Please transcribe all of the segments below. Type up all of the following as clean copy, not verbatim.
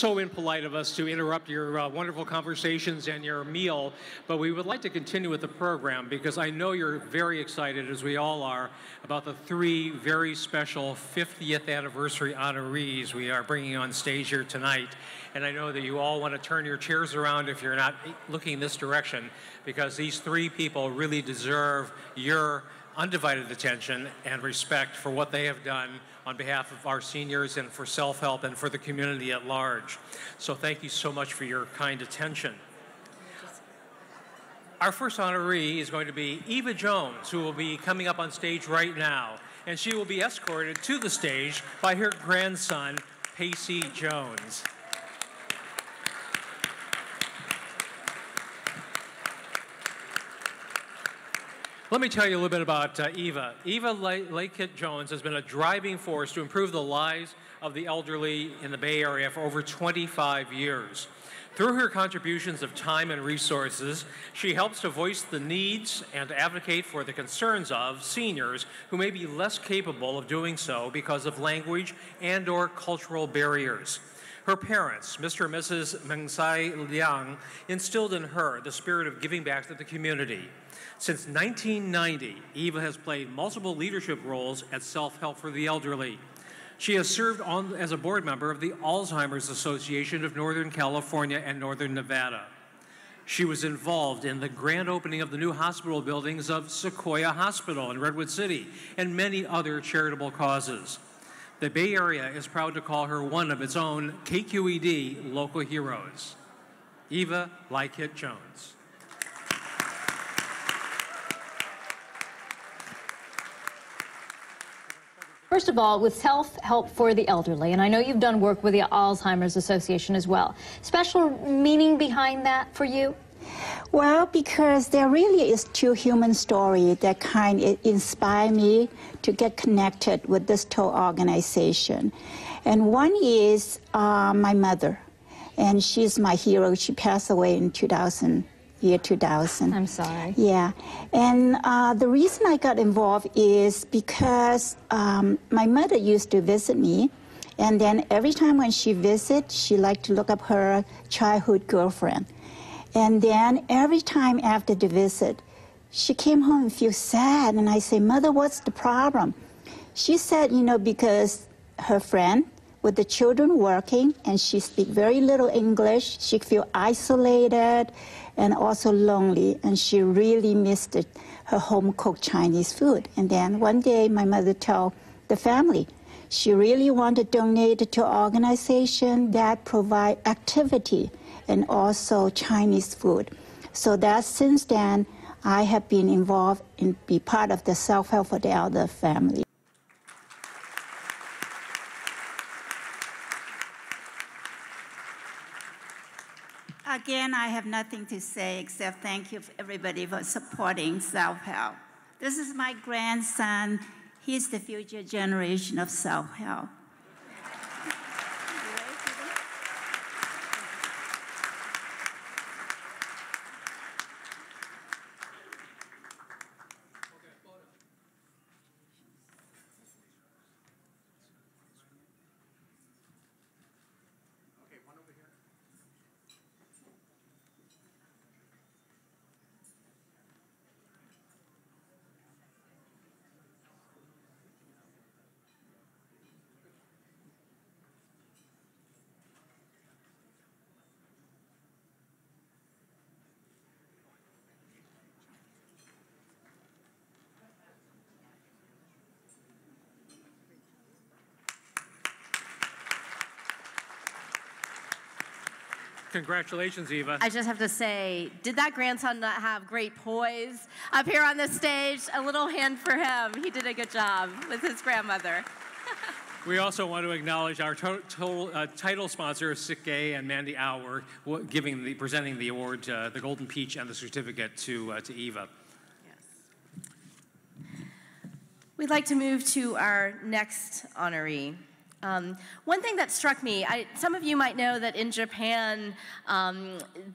so impolite of us to interrupt your wonderful conversations and your meal, but we would like to continue with the program because I know you're very excited, as we all are, about the 3 very special 50th anniversary honorees we are bringing on stage here tonight. And I know that you all want to turn your chairs around if you're not looking this direction, because these 3 people really deserve your undivided attention and respect for what they have done on behalf of our seniors and for self-help and for the community at large. So thank you so much for your kind attention. Our first honoree is going to be Eva Jones, who will be coming up on stage right now. And she will be escorted to the stage by her grandson, Pacey Jones. Let me tell you a little bit about Eva. Eva Lakit Jones has been a driving force to improve the lives of the elderly in the Bay Area for over 25 years. Through her contributions of time and resources, she helps to voice the needs and advocate for the concerns of seniors who may be less capable of doing so because of language and/or cultural barriers. Her parents, Mr. and Mrs. Mengsai Liang, instilled in her the spirit of giving back to the community. Since 1990, Eva has played multiple leadership roles at Self-Help for the Elderly. She has served as a board member of the Alzheimer's Association of Northern California and Northern Nevada. She was involved in the grand opening of the new hospital buildings of Sequoia Hospital in Redwood City and many other charitable causes. The Bay Area is proud to call her one of its own KQED local heroes. Eva Lakit Jones. First of all, with Self-Help for the Elderly, and I know you've done work with the Alzheimer's Association as well. Special meaning behind that for you? Well, because there really is 2 human stories that kind of inspire me to get connected with this whole organization. And one is my mother, and she's my hero. She passed away in 2000. Year 2000. I'm sorry. Yeah, and the reason I got involved is because my mother used to visit me, and then every time when she visits, she liked to look up her childhood girlfriend. And then every time after the visit, she came home and feel sad, and I say, Mother, what's the problem? She said, you know, because her friend, with the children working, and she speak very little English, she feel isolated and also lonely, and she really missed her home-cooked Chinese food. And then one day, my mother told the family she really wanted to donate to an organization that provide activity and also Chinese food. So that since then, I have been involved in be part of the Self-Help for the Elder family. Again, I have nothing to say except thank you everybody for supporting Self-Help. This is my grandson. He's the future generation of Self-Help. Congratulations, Eva. I just have to say, did that grandson not have great poise up here on the stage? A little hand for him. He did a good job with his grandmother. We also want to acknowledge our title sponsors, Sikke and Mandy Auer, presenting the award, the Golden Peach and the certificate to Eva. Yes. We'd like to move to our next honoree. One thing that struck me, some of you might know that in Japan,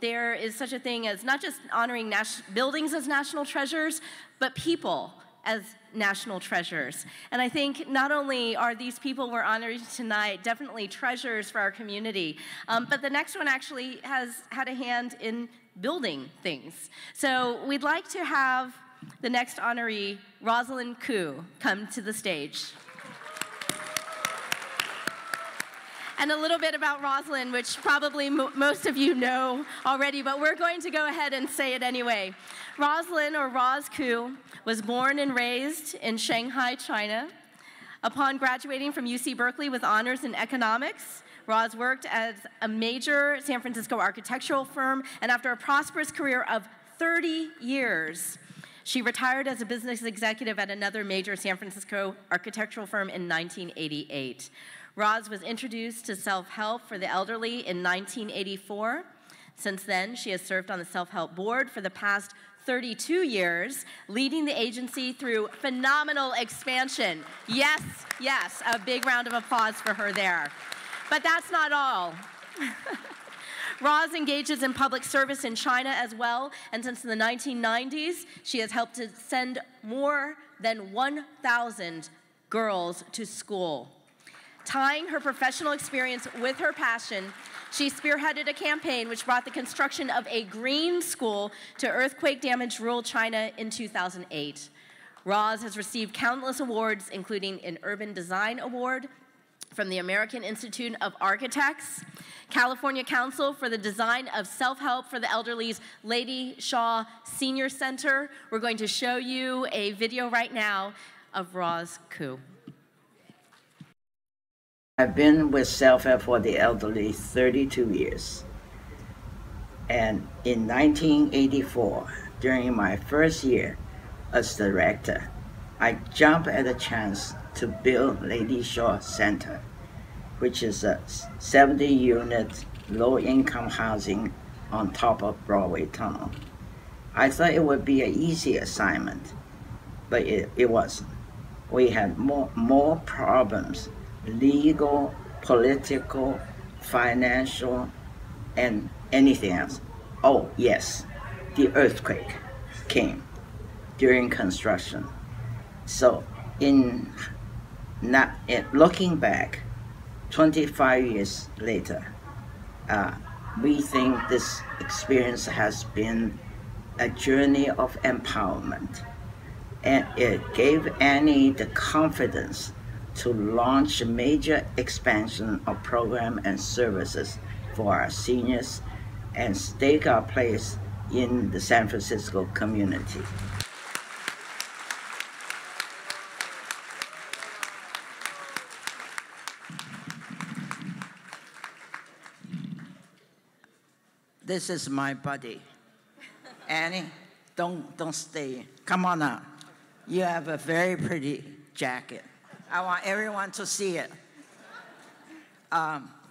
there is such a thing as not just honoring buildings as national treasures, but people as national treasures. And I think not only are these people we're honoring tonight definitely treasures for our community, but the next one actually has had a hand in building things. So we'd like to have the next honoree, Rosalind Ku, come to the stage. And a little bit about Rosalind, which probably most of you know already, but we're going to go ahead and say it anyway. Rosalind, or Ros Ku, was born and raised in Shanghai, China. Upon graduating from UC Berkeley with honors in economics, Ros worked as a major San Francisco architectural firm, and after a prosperous career of 30 years, she retired as a business executive at another major San Francisco architectural firm in 1988. Roz was introduced to self-help for the elderly in 1984. Since then, she has served on the self-help board for the past 32 years, leading the agency through phenomenal expansion. Yes, yes, a big round of applause for her there. But that's not all. Roz engages in public service in China as well, and since the 1990s, she has helped to send more than 1,000 girls to school. Tying her professional experience with her passion, she spearheaded a campaign which brought the construction of a green school to earthquake-damaged rural China in 2008. Roz has received countless awards, including an Urban Design Award from the American Institute of Architects, California Council for the Design of Self-Help for the Elderly's Lady Shaw Senior Center. We're going to show you a video right now of Ros Ku. I've been with Self-Help for the Elderly 32 years. And in 1984, during my first year as director, I jumped at the chance to build Lady Shaw Center, which is a 70-unit low-income housing on top of Broadway Tunnel. I thought it would be an easy assignment, but it wasn't. We had more problems, legal, political, financial, and anything else. Oh, yes, the earthquake came during construction. So looking back, 25 years later, we think this experience has been a journey of empowerment. And it gave Annie the confidence to launch a major expansion of program and services for our seniors and stake our place in the San Francisco community. This is my buddy. Annie, don't stay. Come on out. You have a very pretty jacket. I want everyone to see it.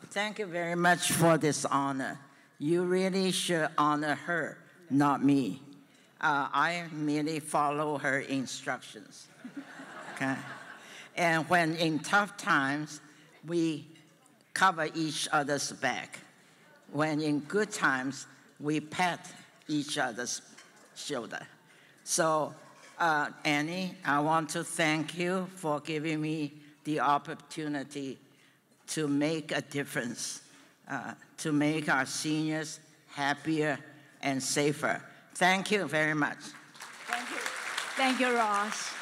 Thank you very much for this honor. You really should honor her, not me. I merely follow her instructions. Okay? And when in tough times, we cover each other's back. When in good times, we pat each other's shoulder. So, Annie, I want to thank you for giving me the opportunity to make a difference, to make our seniors happier and safer. Thank you very much. Thank you. Thank you, Ross.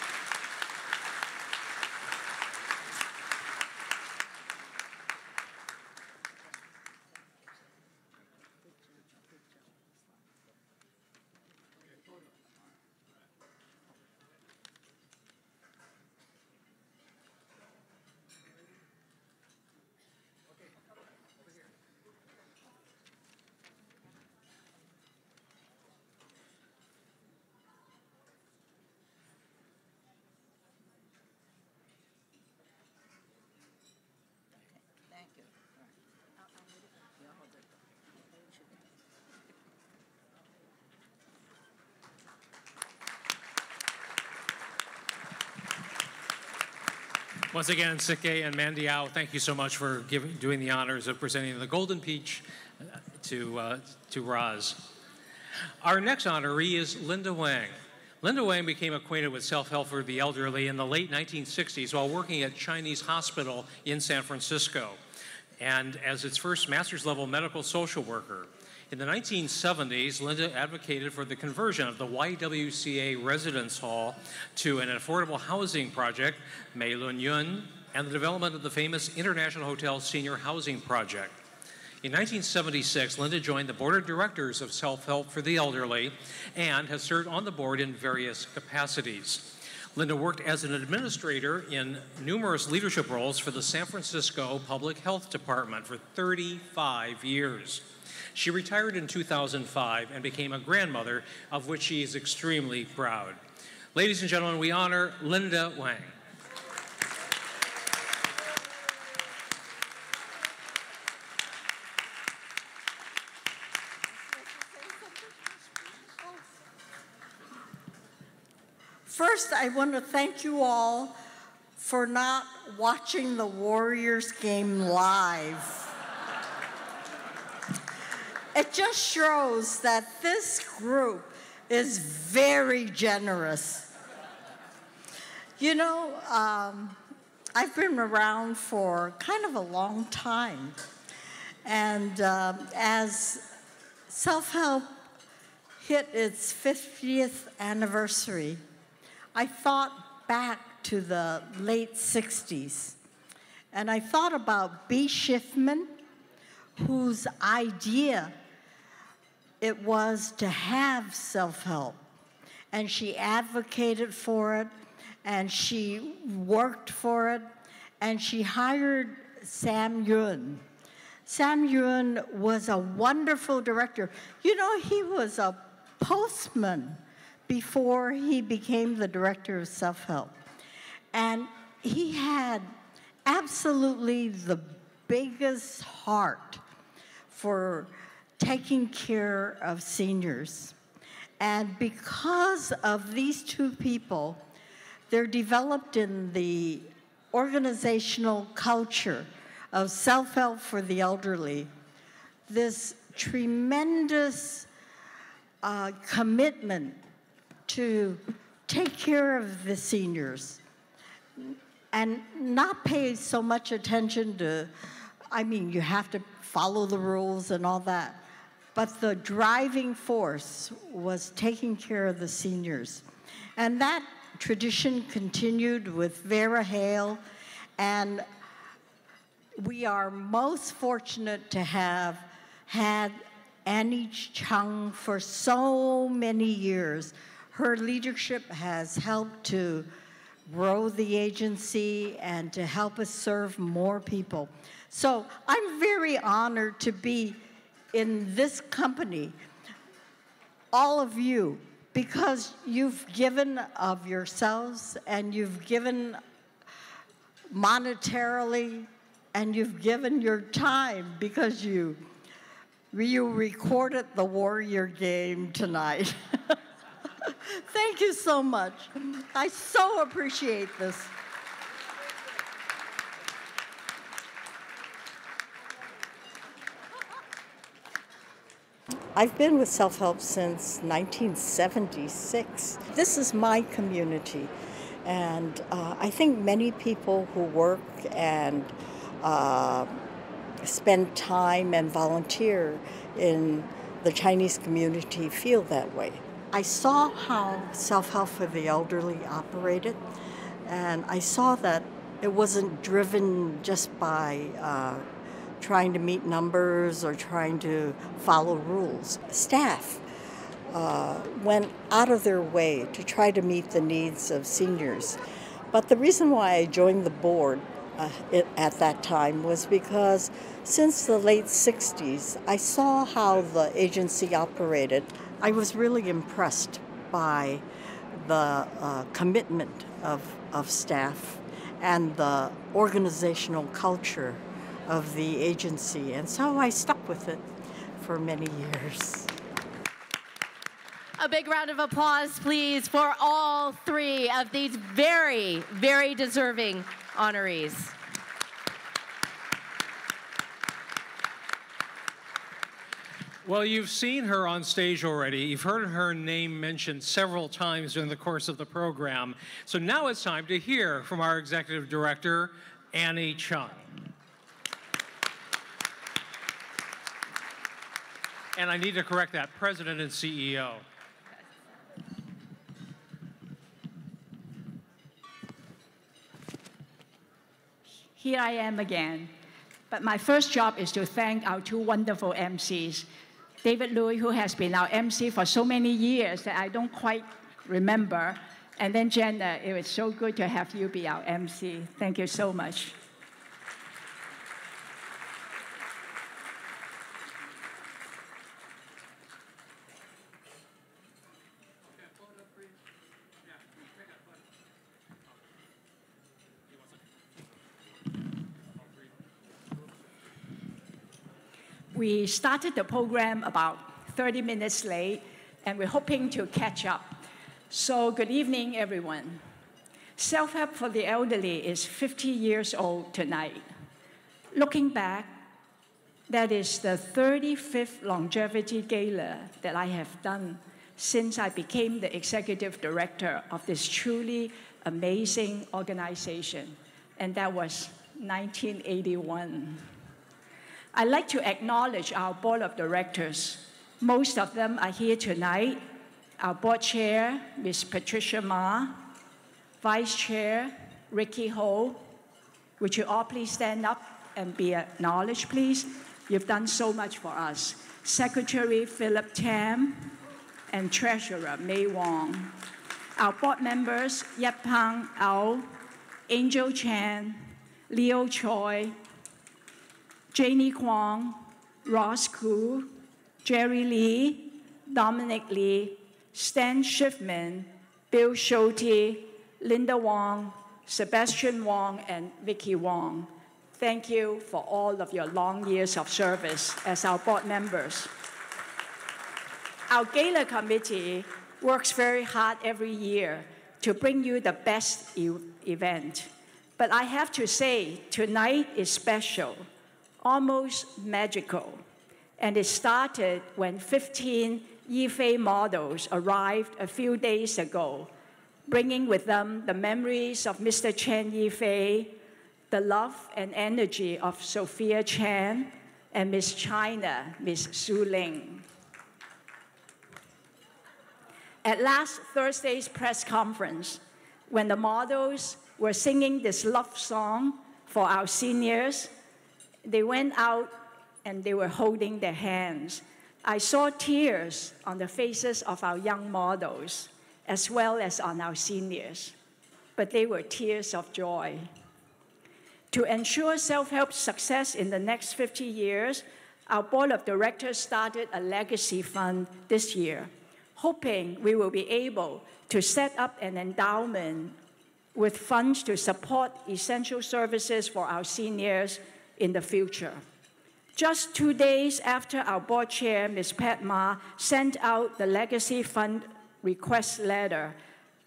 Once again, Sike and Mandiao, thank you so much for doing the honors of presenting the Golden Peach to Roz. Our next honoree is Linda Wang. Linda Wang became acquainted with self-help for the elderly in the late 1960s while working at Chinese Hospital in San Francisco, and as its first master's level medical social worker. In the 1970s, Linda advocated for the conversion of the YWCA Residence Hall to an affordable housing project, Mei Lun Yun, and the development of the famous International Hotel Senior Housing Project. In 1976, Linda joined the board of directors of Self-Help for the Elderly and has served on the board in various capacities. Linda worked as an administrator in numerous leadership roles for the San Francisco Public Health Department for 35 years. She retired in 2005 and became a grandmother, of which she is extremely proud. Ladies and gentlemen, we honor Linda Wang. First, I want to thank you all for not watching the Warriors game live. It just shows that this group is very generous. You know, I've been around for kind of a long time. And as self-help hit its 50th anniversary, I thought back to the late 60s. And I thought about B. Schiffman, whose idea it was to have self-help. And she advocated for it, and she worked for it, and she hired Sam Yun. Sam Yun was a wonderful director. You know, he was a postman before he became the director of self-help. And he had absolutely the biggest heart for taking care of seniors. And because of these two people, they're developed in the organizational culture of self-help for the elderly, this tremendous commitment to take care of the seniors and not pay so much attention to, I mean, you have to follow the rules and all that. But the driving force was taking care of the seniors. And that tradition continued with Vera Hale, and we are most fortunate to have had Annie Chung for so many years. Her leadership has helped to grow the agency and to help us serve more people. So I'm very honored to be in this company, all of you, because you've given of yourselves and you've given monetarily and you've given your time because you recorded the Warrior game tonight. Thank you so much. I so appreciate this. I've been with Self-Help since 1976. This is my community, and I think many people who work and spend time and volunteer in the Chinese community feel that way. I saw how Self-Help for the Elderly operated, and I saw that it wasn't driven just by trying to meet numbers or trying to follow rules. Staff went out of their way to try to meet the needs of seniors. But the reason why I joined the board at that time was because since the late 60s, I saw how the agency operated. I was really impressed by the commitment of staff and the organizational culture of the agency, and so I stuck with it for many years. A big round of applause, please, for all three of these very, very deserving honorees. Well, you've seen her on stage already. You've heard her name mentioned several times during the course of the program. So now it's time to hear from our executive director, Annie Chung. And I need to correct that, President and CEO. Here I am again. But my first job is to thank our two wonderful MCs. David Lui, who has been our MC for so many years that I don't quite remember. And then Jenna, it was so good to have you be our MC. Thank you so much. We started the program about 30 minutes late, and we're hoping to catch up. So good evening, everyone. Self-Help for the Elderly is 50 years old tonight. Looking back, that is the 35th longevity gala that I have done since I became the executive director of this truly amazing organization, and that was 1981. I'd like to acknowledge our board of directors. Most of them are here tonight. Our board chair, Ms. Patricia Ma, vice chair, Ricky Ho. Would you all please stand up and be acknowledged, please? You've done so much for us. Secretary Philip Tam and treasurer Mei Wong. Our board members, Yap Pang Ao, Angel Chan, Leo Choi, Janie Kwong, Ross Ku, Jerry Lee, Dominic Lee, Stan Schiffman, Bill Schulte, Linda Wong, Sebastian Wong, and Vicky Wong. Thank you for all of your long years of service as our board members. Our Gala committee works very hard every year to bring you the best event. But I have to say, tonight is special, almost magical. And it started when 15 Yifei models arrived a few days ago, bringing with them the memories of Mr. Chen Yifei, the love and energy of Sophia Chan, and Miss China, Miss Su Ling. At last Thursday's press conference, when the models were singing this love song for our seniors, they went out and they were holding their hands. I saw tears on the faces of our young models, as well as on our seniors, but they were tears of joy. To ensure self-help's success in the next 50 years, our board of directors started a legacy fund this year, hoping we will be able to set up an endowment with funds to support essential services for our seniors in the future. Just 2 days after our board chair, Ms. Pat Ma, sent out the Legacy Fund request letter,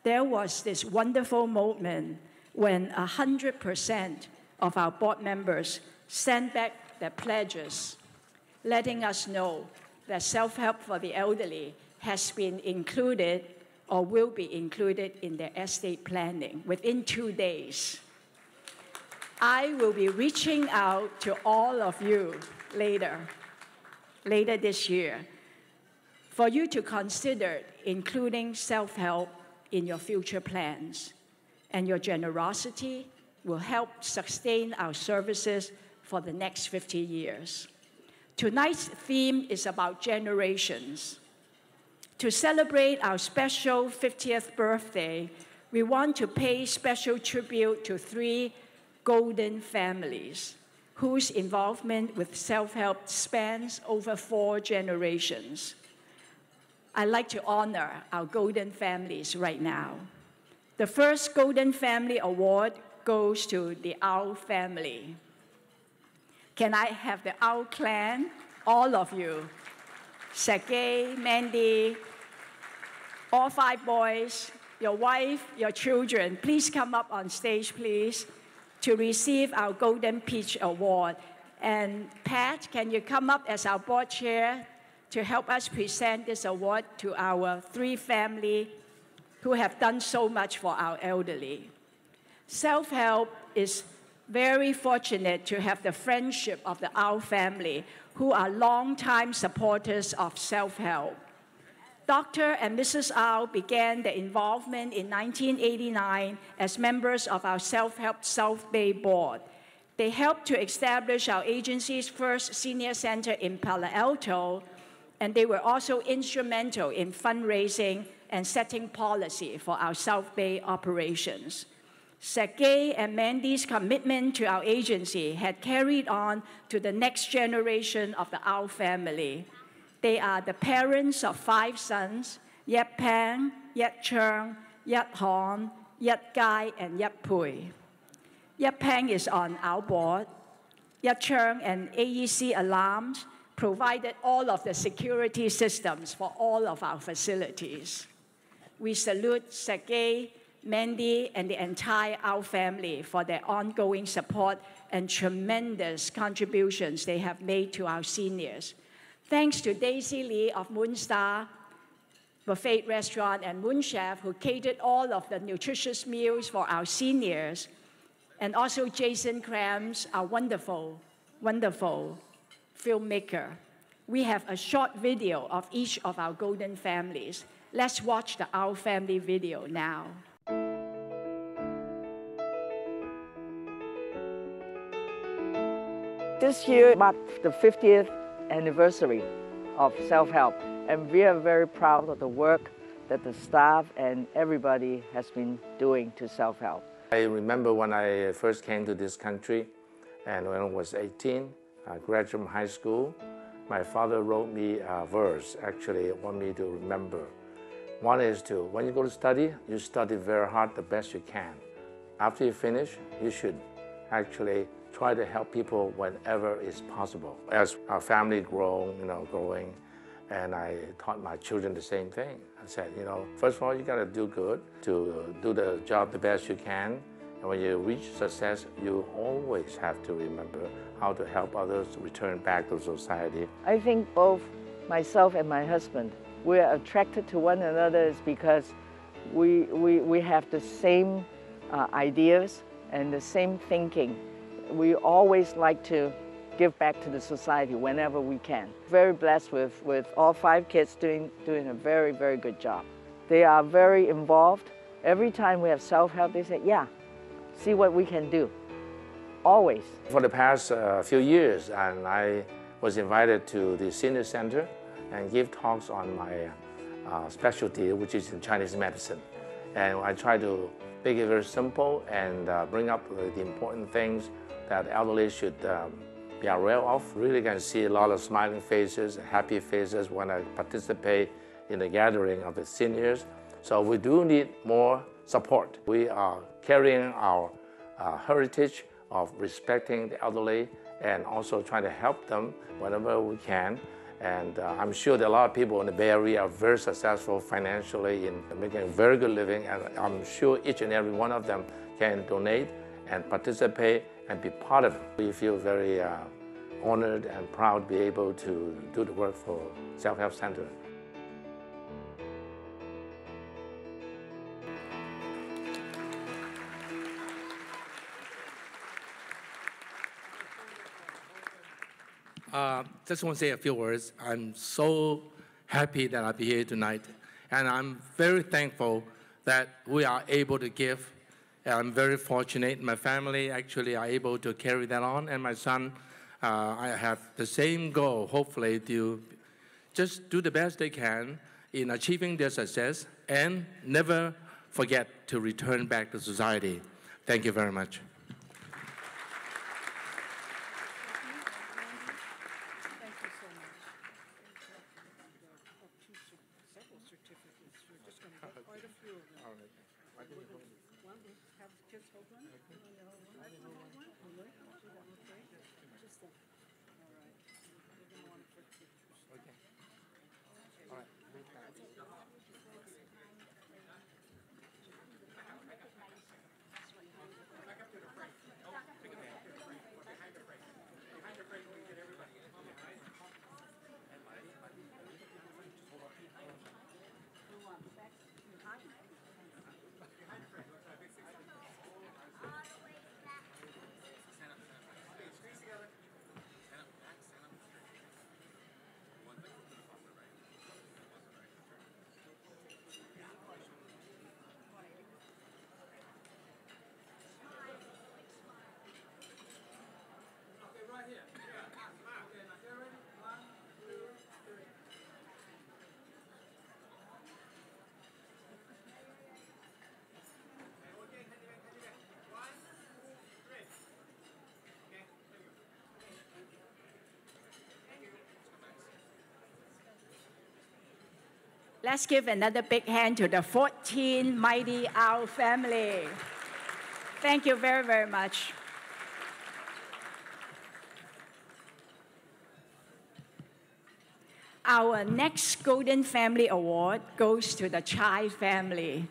there was this wonderful moment when 100% of our board members sent back their pledges, letting us know that self-help for the elderly has been included or will be included in their estate planning within 2 days. I will be reaching out to all of you later this year for you to consider including self-help in your future plans. And your generosity will help sustain our services for the next 50 years. Tonight's theme is about generations. To celebrate our special 50th birthday, we want to pay special tribute to 3 golden families whose involvement with self-help spans over 4 generations. I'd like to honor our golden families right now. The first Golden Family Award goes to the Ao family. Can I have the Ao clan, all of you, Sergey, Mandy, all 5 boys, your wife, your children, please come up on stage, please, to receive our Golden Peach Award. And Pat, can you come up as our board chair to help us present this award to our 3 families who have done so much for our elderly. Self-help is very fortunate to have the friendship of the Au family, who are longtime supporters of self-help. Dr. and Mrs. Au began their involvement in 1989 as members of our Self-Help South Bay Board. They helped to establish our agency's first senior center in Palo Alto, and they were also instrumental in fundraising and setting policy for our South Bay operations. Sergey and Mandy's commitment to our agency had carried on to the next generation of the Au family. They are the parents of 5 sons, Yap Pang, Yap Chung, Yap Hong, Yap Gai, and Yap Pui. Yap Pang is on our board. Yap Chung and AEC Alarms provided all of the security systems for all of our facilities. We salute Sergey, Mandy, and the entire Au family for their ongoing support and tremendous contributions they have made to our seniors. Thanks to Daisy Lee of Moonstar Buffet Restaurant and Moon Chef, who catered all of the nutritious meals for our seniors, and also Jason Krams, our wonderful, wonderful filmmaker. We have a short video of each of our golden families. Let's watch the Au family video now. This year marked the 50th anniversary of self-help, and we are very proud of the work that the staff and everybody has been doing to self-help. I remember when I first came to this country, and when I was 18, I graduated from high school, my father wrote me a verse, actually want me to remember. One is to, when you go to study, you study very hard the best you can. After you finish, you should actually try to help people whenever is possible. As our family growing, and I taught my children the same thing. I said, first of all, you got to do good, to do the job the best you can. And when you reach success, you always have to remember how to help others return back to society. I think both myself and my husband, we are attracted to one another is because we have the same ideas and the same thinking. We always like to give back to the society whenever we can. Very blessed with all 5 kids doing a very, very good job. They are very involved. Every time we have self-help, they say, yeah, see what we can do, always. For the past few years, and I was invited to the senior center and give talks on my specialty, which is in Chinese medicine. And I try to make it very simple and bring up the important things that elderly should be aware of. Really can see a lot of smiling faces, happy faces when I participate in the gathering of the seniors. So we do need more support. We are carrying our heritage of respecting the elderly and also trying to help them whenever we can. And I'm sure that a lot of people in the Bay Area are very successful financially in making a very good living, and I'm sure each and every one of them can donate and participate and be part of it. We feel very honored and proud to be able to do the work for Self-Help Center. Just want to say a few words. I'm so happy that I'll be here tonight, and I'm very thankful that we are able to give. I'm very fortunate. My family actually are able to carry that on, and my son, I have the same goal, hopefully, to just do the best they can in achieving their success and never forget to return back to society. Thank you very much. Let's give another big hand to the 14 mighty owl family. Thank you very, very much. Our next Golden Family Award goes to the Chai family.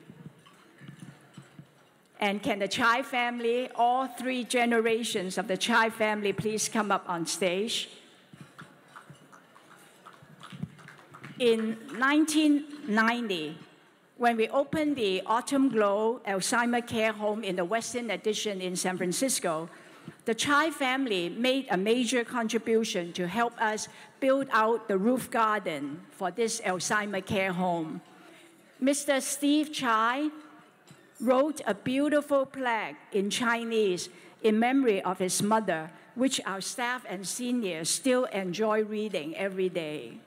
And can the Chai family, all 3 generations of the Chai family, please come up on stage? In 1990, when we opened the Autumn Glow Alzheimer Care Home in the Western Addition in San Francisco, the Chai family made a major contribution to help us build out the roof garden for this Alzheimer care home. Mr. Steve Chai wrote a beautiful plaque in Chinese in memory of his mother, which our staff and seniors still enjoy reading every day.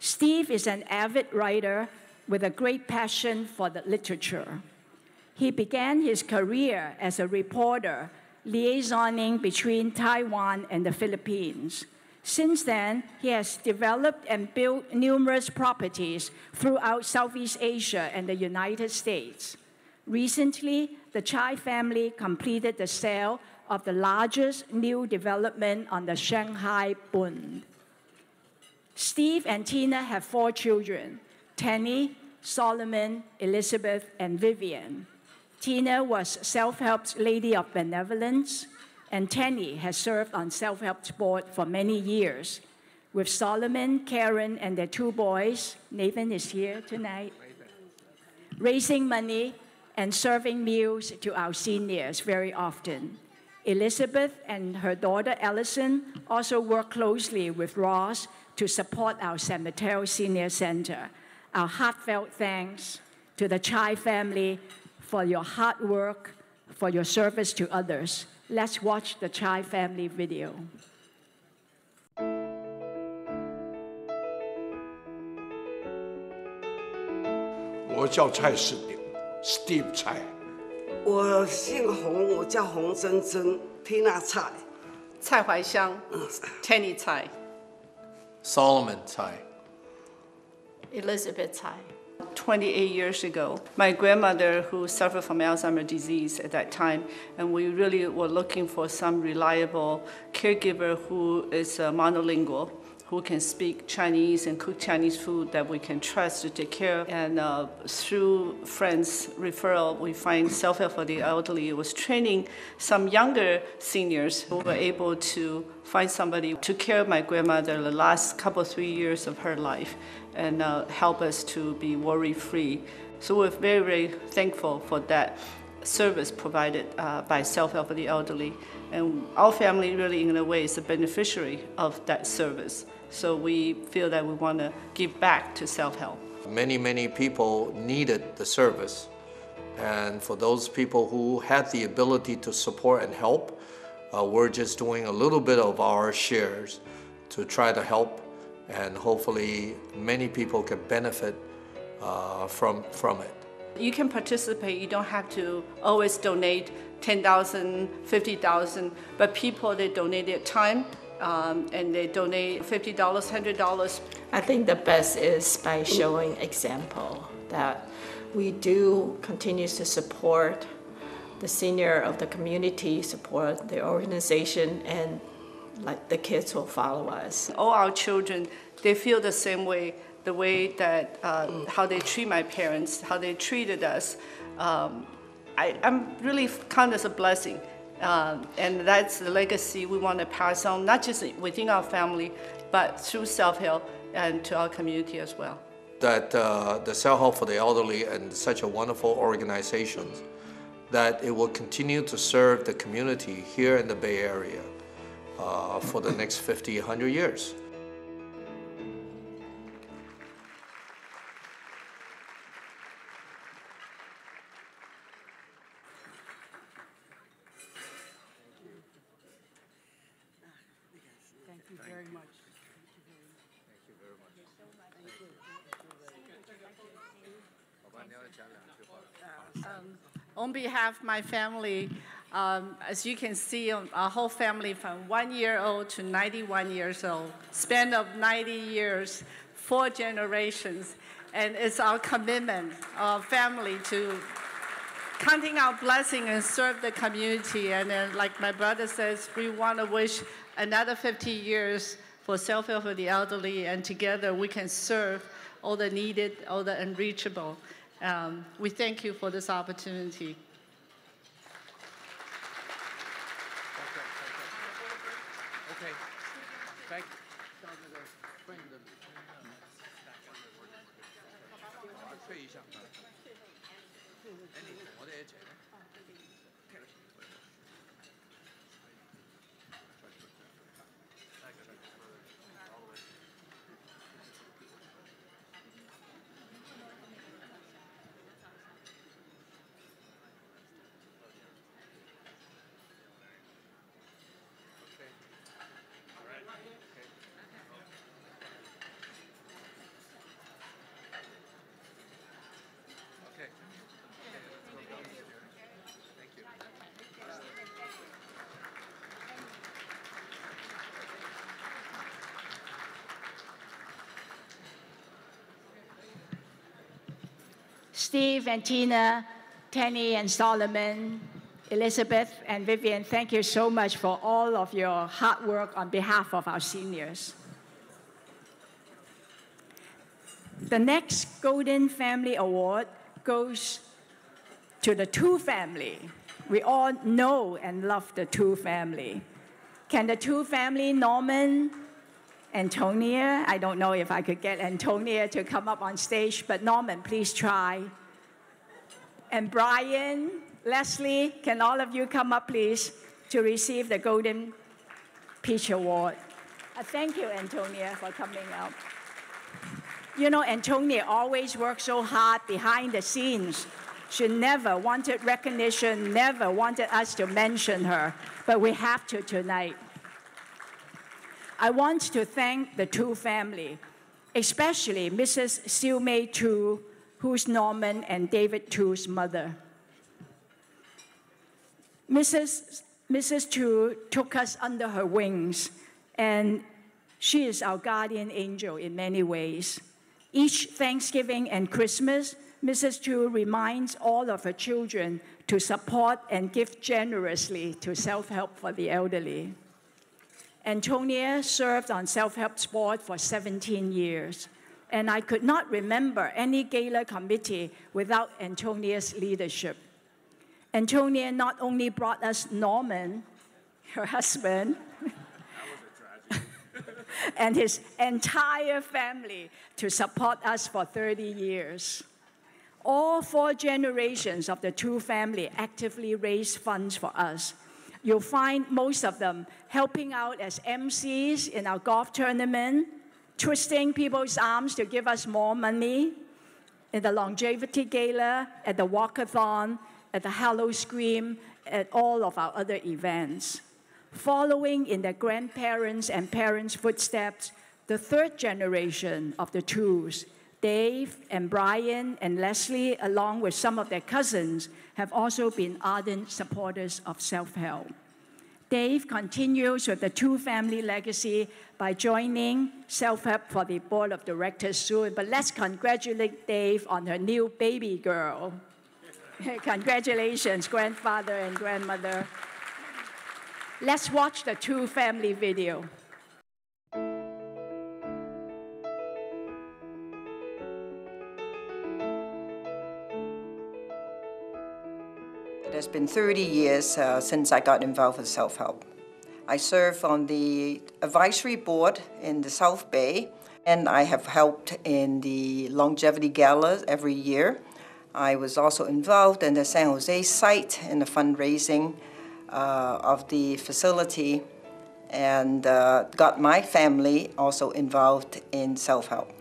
Steve is an avid writer with a great passion for the literature. He began his career as a reporter, liaisoning between Taiwan and the Philippines. Since then, he has developed and built numerous properties throughout Southeast Asia and the United States. Recently, the Chai family completed the sale of the largest new development on the Shanghai Bund. Steve and Tina have 4 children, Tenny, Solomon, Elizabeth, and Vivian. Tina was Self-Help's Lady of Benevolence, and Tenny has served on Self-Help's board for many years. With Solomon, Karen, and their 2 boys, Nathan is here tonight, raising money and serving meals to our seniors very often. Elizabeth and her daughter Allison also work closely with Ross to support our San Mateo Senior Center. Our heartfelt thanks to the Chai family for your hard work, for your service to others. Let's watch the Chai family video. 我叫蔡世炳 ，Steve 蔡。我姓洪，我叫洪珍珍 ，Tina 蔡。蔡怀香 ，Tenny 蔡。Solomon Tsai. Elizabeth Tsai. 28 years ago, my grandmother, who suffered from Alzheimer's disease at that time, and we really were looking for some reliable caregiver who is monolingual, who can speak Chinese and cook Chinese food that we can trust to take care of. And through friends' referral, we find Self-Help for the Elderly. It was training some younger seniors who were able to find somebody to care of my grandmother the last couple, 3 years of her life and help us to be worry-free. So we're very, very thankful for that service provided by Self-Help for the Elderly. And our family really, in a way, is a beneficiary of that service. So we feel that we want to give back to Self-Help. Many people needed the service. And for those people who had the ability to support and help, we're just doing a little bit of our shares to try to help, and hopefully many people can benefit from it. You can participate. You don't have to always donate 10,000, 50,000, but people, they donate their time, and they donate $50, $100. I think the best is by showing example that we do continue to support the senior of the community, support the organization, and like the kids will follow us. All our children, they feel the same way, the way that how they treat my parents, how they treated us. I'm really count as a blessing. And that's the legacy we want to pass on, not just within our family, but through Self-Help and to our community as well. That the Self-Help for the Elderly and such a wonderful organization, that it will continue to serve the community here in the Bay Area for the next 50, 100 years. Thank you very much. On behalf of my family, as you can see, our whole family from 1 year old to 91 years old, span of 90 years, 4 generations. And it's our commitment, our family, to counting our blessing and serve the community. And then, like my brother says, we want to wish another 50 years for self-help for the elderly, and together we can serve all the needed, all the unreachable. We thank you for this opportunity. Okay. Back. Steve and Tina, Tenny and Solomon, Elizabeth and Vivian, thank you so much for all of your hard work on behalf of our seniors. The next Golden Family Award goes to the Tu family. We all know and love the Tu family. Can the Tu family, Norman, Antonia, I don't know if I could get Antonia to come up on stage, but Norman, please try. And Brian, Leslie, can all of you come up, please, to receive the Golden Peach Award. Thank you, Antonia, for coming up. You know, Antonia always worked so hard behind the scenes. She never wanted recognition, never wanted us to mention her, but we have to tonight. I want to thank the Tu family, especially Mrs. Siu Mei Tu, who's Norman and David Tu's mother. Mrs. Tu took us under her wings, and she is our guardian angel in many ways. Each Thanksgiving and Christmas, Mrs. Tu reminds all of her children to support and give generously to self-help for the elderly. Antonia served on self-help's board for 17 years, and I could not remember any Gala committee without Antonia's leadership. Antonia not only brought us Norman, her husband, and his entire family to support us for 30 years. All 4 generations of the Tu family actively raised funds for us. You'll find most of them helping out as MCs in our golf tournament, twisting people's arms to give us more money, in the longevity gala, at the walkathon, at the Hallow Scream, at all of our other events. Following in their grandparents' and parents' footsteps, the 3rd generation of the Tus, Dave and Brian and Leslie, along with some of their cousins, have also been ardent supporters of self-help. Dave continues with the Tu family legacy by joining Self-Help for the board of directors soon. But let's congratulate Dave on her new baby girl. Congratulations, grandfather and grandmother. Let's watch the Tu family video. It has been 30 years since I got involved with self-help. I serve on the advisory board in the South Bay, and I have helped in the longevity gala every year. I was also involved in the San Jose site in the fundraising of the facility, and got my family also involved in self-help.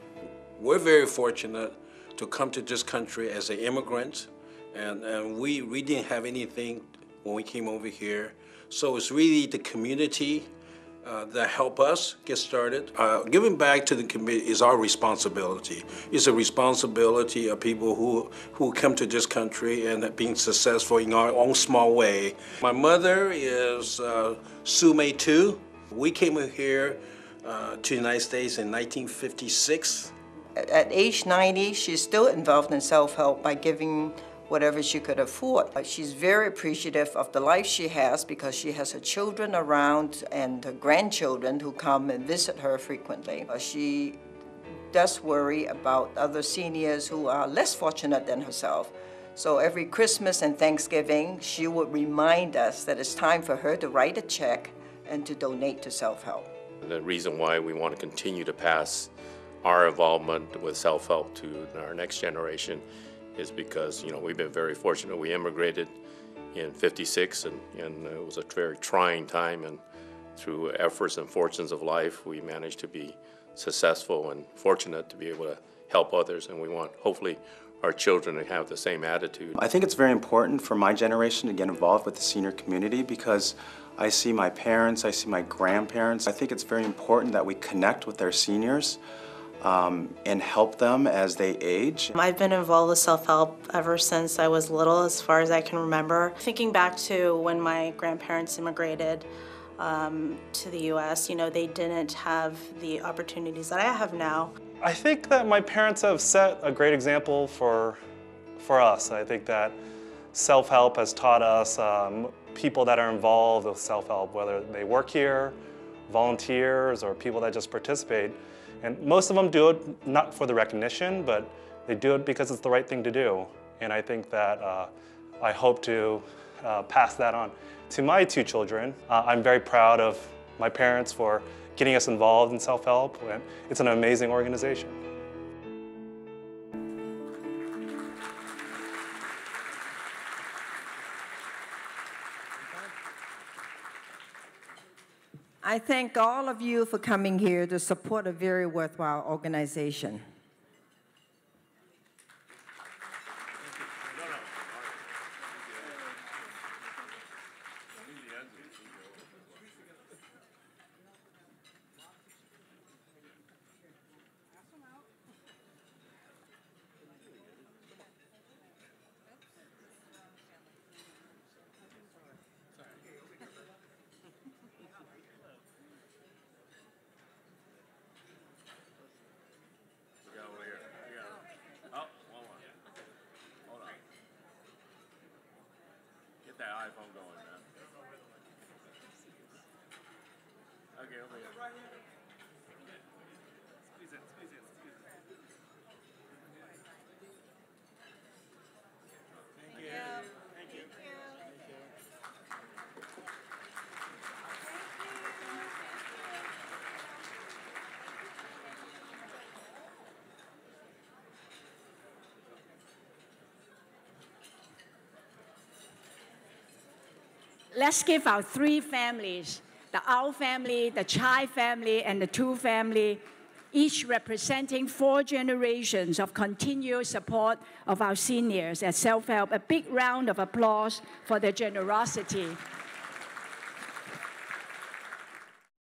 We're very fortunate to come to this country as an immigrant. And we didn't have anything when we came over here. So it's really the community that help us get started. Giving back to the community is our responsibility. It's a responsibility of people who come to this country and being successful in our own small way. My mother is Siu Mei Tu. We came here to the United States in 1956. At age 90, she's still involved in self-help by giving whatever she could afford. She's very appreciative of the life she has because she has her children around and her grandchildren who come and visit her frequently. She does worry about other seniors who are less fortunate than herself. So every Christmas and Thanksgiving, she would remind us that it's time for her to write a check and to donate to self-help. The reason why we want to continue to pass our involvement with self-help to our next generation is because, you know, we've been very fortunate. We immigrated in '56 and it was a very trying time, and through efforts and fortunes of life, we managed to be successful and fortunate to be able to help others, and we want, hopefully, our children to have the same attitude. I think it's very important for my generation to get involved with the senior community because I see my parents, I see my grandparents. I think it's very important that we connect with our seniors and help them as they age. I've been involved with self-help ever since I was little, as far as I can remember. Thinking back to when my grandparents immigrated to the U.S., you know, they didn't have the opportunities that I have now. I think that my parents have set a great example for us. I think that self-help has taught us people that are involved with self-help, whether they work here, volunteers, or people that just participate. And most of them do it not for the recognition, but they do it because it's the right thing to do. And I think that I hope to pass that on to my two children. I'm very proud of my parents for getting us involved in self-help, and it's an amazing organization. I thank all of you for coming here to support a very worthwhile organization. That iPhone going, man. Okay, over here. Squeeze it, squeeze it, squeeze it. Thank you. Thank you. Thank you. Let's give our three families, the Au family, the Chai family, and the Tu family, each representing 4 generations of continuous support of our seniors at self-help, a big round of applause for their generosity.